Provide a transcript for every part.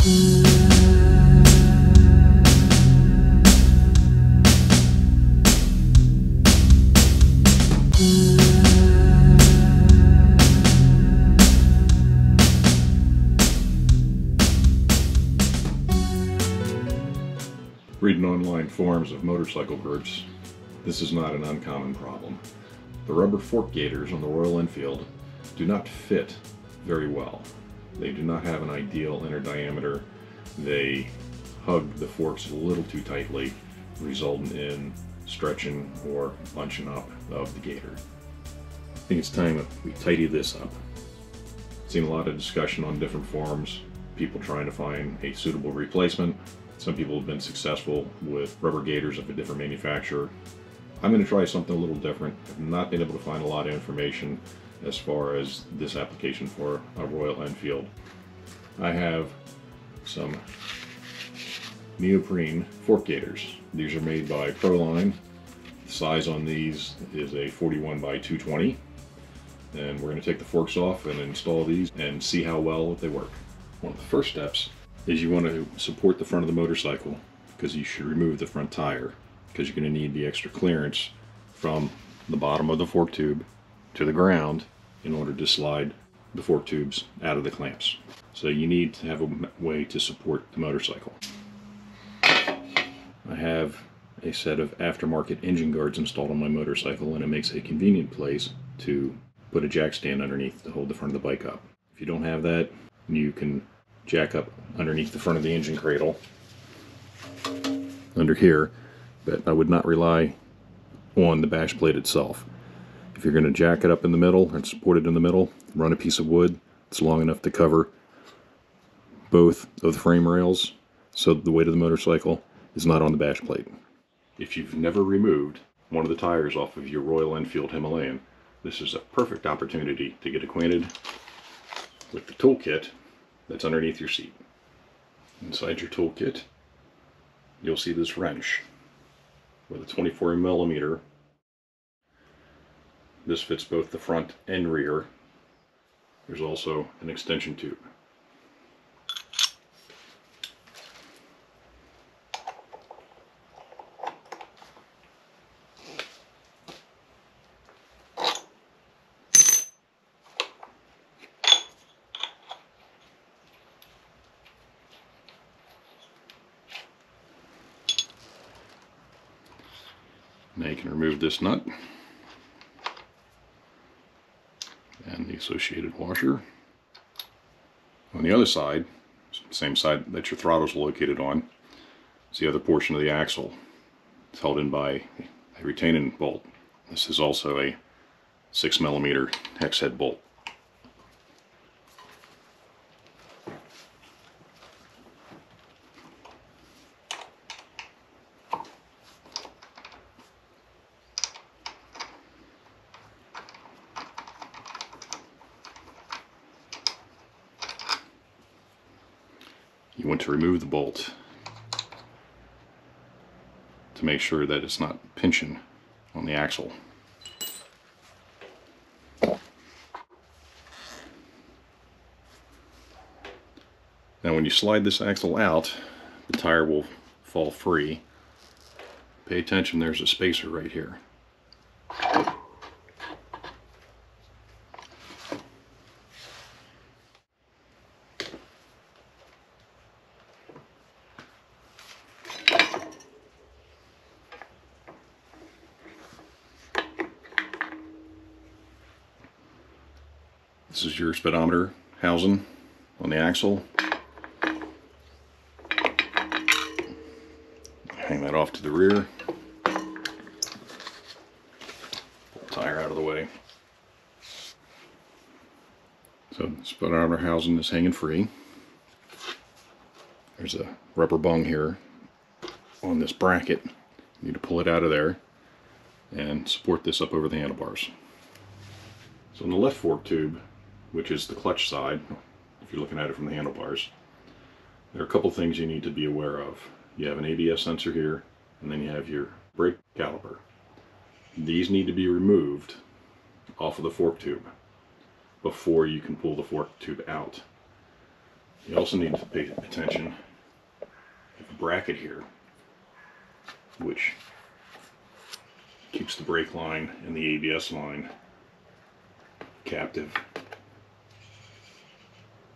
Reading online forums of motorcycle groups, this is not an uncommon problem. The rubber fork gaiters on the Royal Enfield do not fit very well. They do not have an ideal inner diameter. They hug the forks a little too tightly, resulting in stretching or bunching up of the gaiter. I think it's time that we tidy this up. I've seen a lot of discussion on different forums, people trying to find a suitable replacement. Some people have been successful with rubber gaiters of a different manufacturer. I'm going to try something a little different. I've not been able to find a lot of information as far as this application for a Royal Enfield. I have some Neoprene Fork Gaiters. These are made by Proline. The size on these is a 41 by 220. And we're going to take the forks off and install these and see how well they work. One of the first steps is you want to support the front of the motorcycle, because you should remove the front tire, because you're going to need the extra clearance from the bottom of the fork tube to the ground in order to slide the fork tubes out of the clamps. So you need to have a way to support the motorcycle. I have a set of aftermarket engine guards installed on my motorcycle, and it makes a convenient place to put a jack stand underneath to hold the front of the bike up. If you don't have that, you can jack up underneath the front of the engine cradle under here, but I would not rely on the bash plate itself. If you're going to jack it up in the middle and support it in the middle, run a piece of wood that's long enough to cover both of the frame rails so that the weight of the motorcycle is not on the bash plate. If you've never removed one of the tires off of your Royal Enfield Himalayan, this is a perfect opportunity to get acquainted with the toolkit that's underneath your seat. Inside your toolkit, you'll see this wrench with a 24mm. This fits both the front and rear. There's also an extension tube. Now you can remove this nut and the associated washer. On the other side, same side that your throttle is located on, is the other portion of the axle. It's held in by a retaining bolt. This is also a 6mm hex head bolt. You want to remove the bolt to make sure that it's not pinching on the axle. Now when you slide this axle out, the tire will fall free. Pay attention, there's a spacer right here. This is your speedometer housing on the axle. Hang that off to the rear. Pull the tire out of the way. So the speedometer housing is hanging free. There's a rubber bung here on this bracket. You need to pull it out of there and support this up over the handlebars. So on the left fork tube, which is the clutch side, if you're looking at it from the handlebars, there are a couple things you need to be aware of. You have an ABS sensor here, and then you have your brake caliper. These need to be removed off of the fork tube before you can pull the fork tube out. You also need to pay attention to the bracket here, which keeps the brake line and the ABS line captive.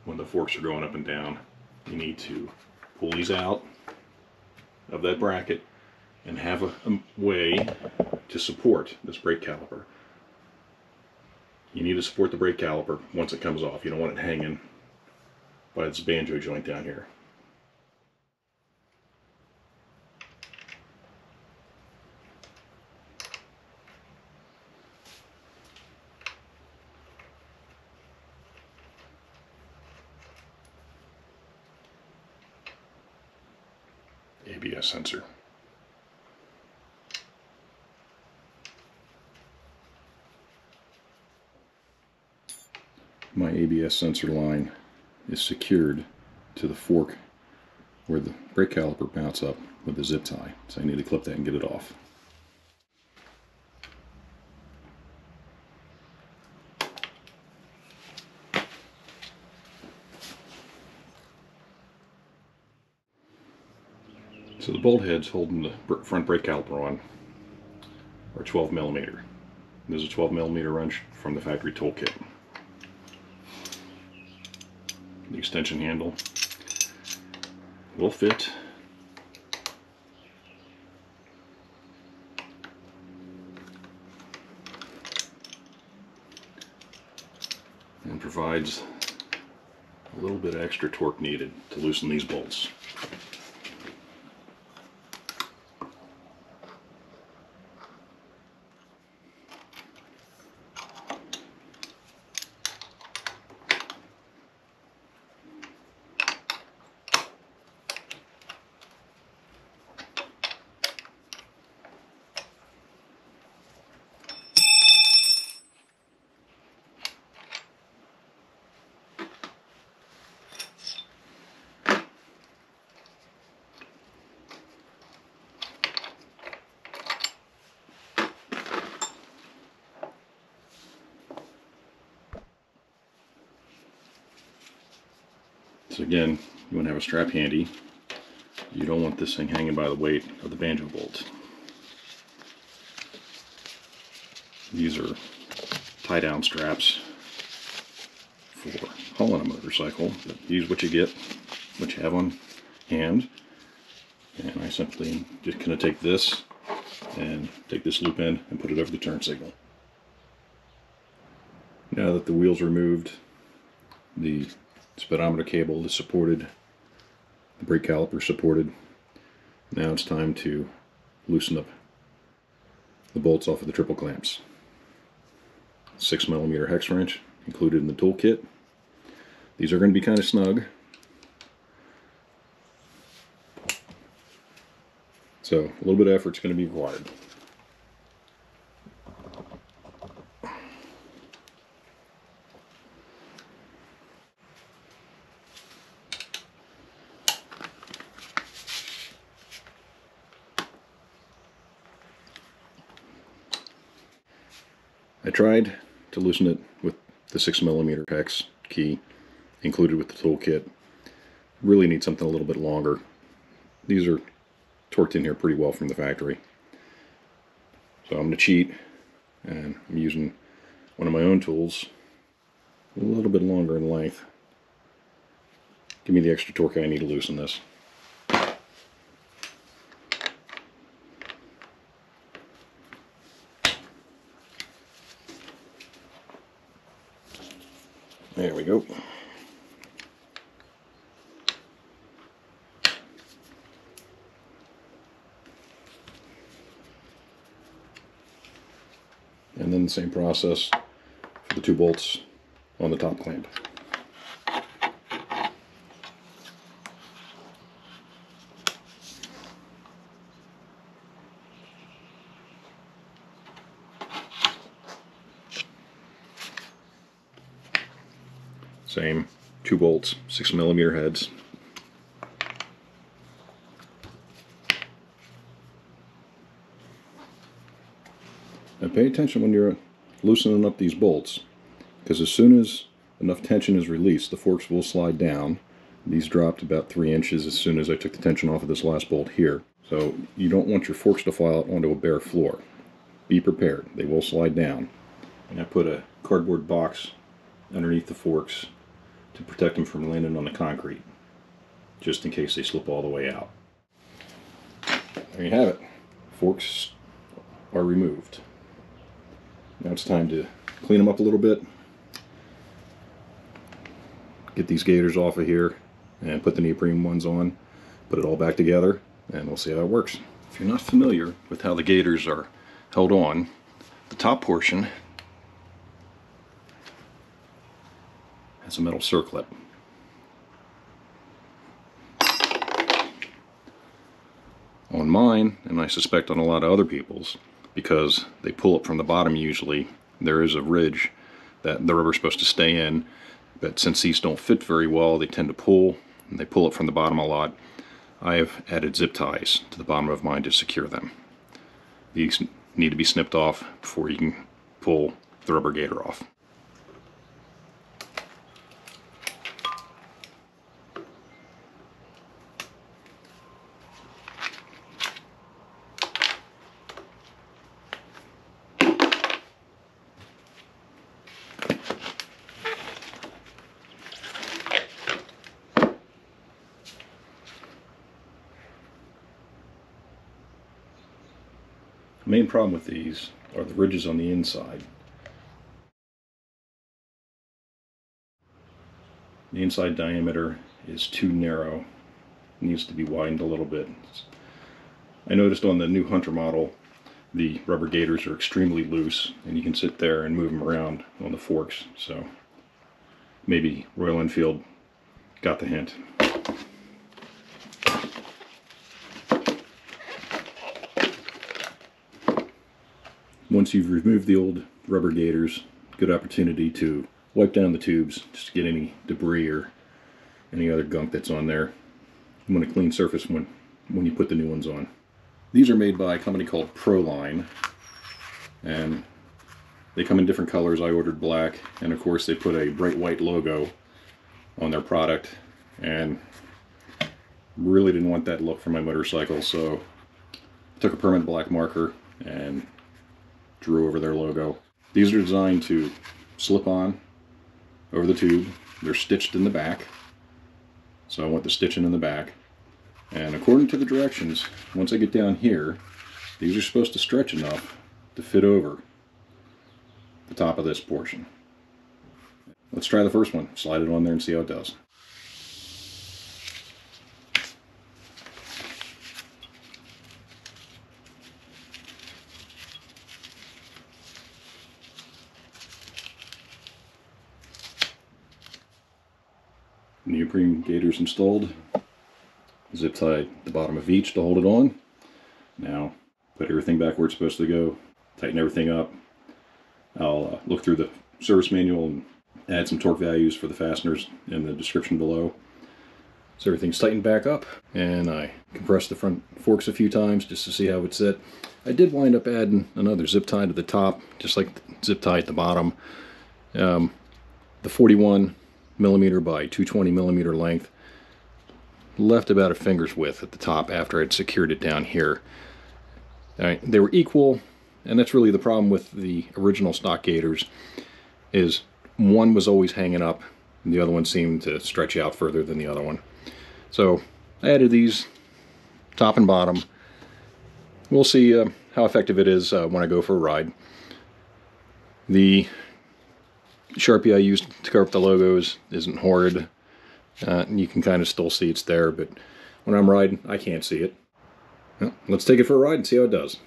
When the forks are going up and down, you need to pull these out of that bracket and have a way to support this brake caliper. You need to support the brake caliper once it comes off. You don't want it hanging by this banjo joint down here. ABS sensor. My ABS sensor line is secured to the fork where the brake caliper mounts up with a zip tie, so I need to clip that and get it off. So the bolt heads holding the front brake caliper on are 12mm. There's a 12mm wrench from the factory toolkit. The extension handle will fit. And provides a little bit of extra torque needed to loosen these bolts. So again, you want to have a strap handy. You don't want this thing hanging by the weight of the banjo bolt. These are tie-down straps for hauling a motorcycle. But use what you get, what you have on hand. And I simply just going to take this and take this loop end and put it over the turn signal. Now that the wheel's removed, the speedometer cable is supported, the brake caliper is supported. Now it's time to loosen up the bolts off of the triple clamps. 6mm hex wrench included in the toolkit. These are going to be kind of snug, so a little bit of effort is going to be required. I tried to loosen it with the 6mm hex key included with the toolkit. Really need something a little bit longer. These are torqued in here pretty well from the factory. So I'm going to cheat, and I'm using one of my own tools, a little bit longer in length. Give me the extra torque I need to loosen this. There we go. And then the same process for the two bolts on the top clamp. Same, 2 bolts, 6mm heads. Now pay attention when you're loosening up these bolts, because as soon as enough tension is released, the forks will slide down, These dropped about 3 inches as soon as I took the tension off of this last bolt here. So you don't want your forks to fly out onto a bare floor. Be prepared, they will slide down. And I put a cardboard box underneath the forks to protect them from landing on the concrete, just in case they slip all the way out. There you have it. Forks are removed. Now it's time to clean them up a little bit, get these gaiters off of here, and put the neoprene ones on, put it all back together, and we'll see how it works. If you're not familiar with how the gaiters are held on, the top portion has a metal circlip. On mine, and I suspect on a lot of other people's, because they pull up from the bottom usually, there is a ridge that the rubber's supposed to stay in, but since these don't fit very well, they tend to pull, and they pull up from the bottom a lot. I have added zip ties to the bottom of mine to secure them. These need to be snipped off before you can pull the rubber gaiter off. The main problem with these are the ridges on the inside. The inside diameter is too narrow. It needs to be widened a little bit. I noticed on the new Hunter model, the rubber gaiters are extremely loose, and you can sit there and move them around on the forks. So maybe Royal Enfield got the hint. Once you've removed the old rubber gaiters, good opportunity to wipe down the tubes just to get any debris or any other gunk that's on there. You want a clean surface when you put the new ones on. These are made by a company called Proline, and they come in different colors. I ordered black, and of course they put a bright white logo on their product, and really didn't want that look for my motorcycle, so I took a permanent black marker and drew over their logo. These are designed to slip on over the tube. They're stitched in the back, so I want the stitching in the back. And according to the directions, once I get down here, these are supposed to stretch enough to fit over the top of this portion. Let's try the first one. Slide it on there and see how it does. Neoprene gaiters installed. Zip tie the bottom of each to hold it on. Now put everything back where it's supposed to go. Tighten everything up. I'll look through the service manual and add some torque values for the fasteners in the description below. So everything's tightened back up, and I compressed the front forks a few times just to see how it would sit. I did wind up adding another zip tie to the top, just like the zip tie at the bottom. The 41mm by 220mm length left about a finger's width at the top after I'd secured it down here. They were equal, and that's really the problem with the original stock gaiters, is one was always hanging up and the other one seemed to stretch out further than the other one. So I added these top and bottom. We'll see how effective it is when I go for a ride. The Sharpie I used to cover up the logos isn't horrid. You can kind of still see it's there, but when I'm riding, I can't see it. Well, let's take it for a ride and see how it does.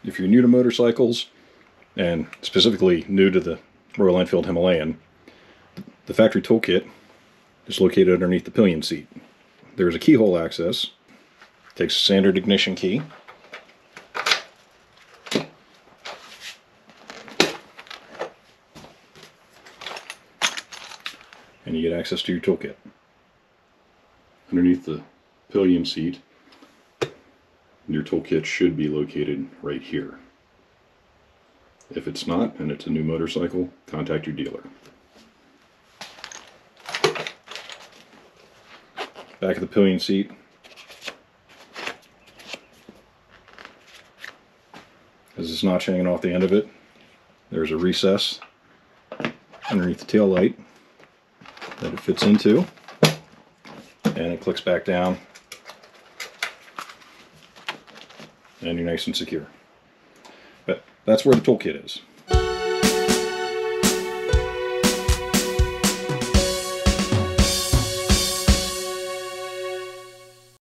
If you're new to motorcycles, and specifically new to the Royal Enfield Himalayan, the factory toolkit is located underneath the pillion seat. There's a keyhole access. Takes a standard ignition key. And you get access to your toolkit. Underneath the pillion seat, your toolkit should be located right here. If it's not, and it's a new motorcycle, contact your dealer. Back of the pillion seat has this notch hanging off the end of it. There's a recess underneath the tail light that it fits into, and it clicks back down, and you're nice and secure. But that's where the toolkit is.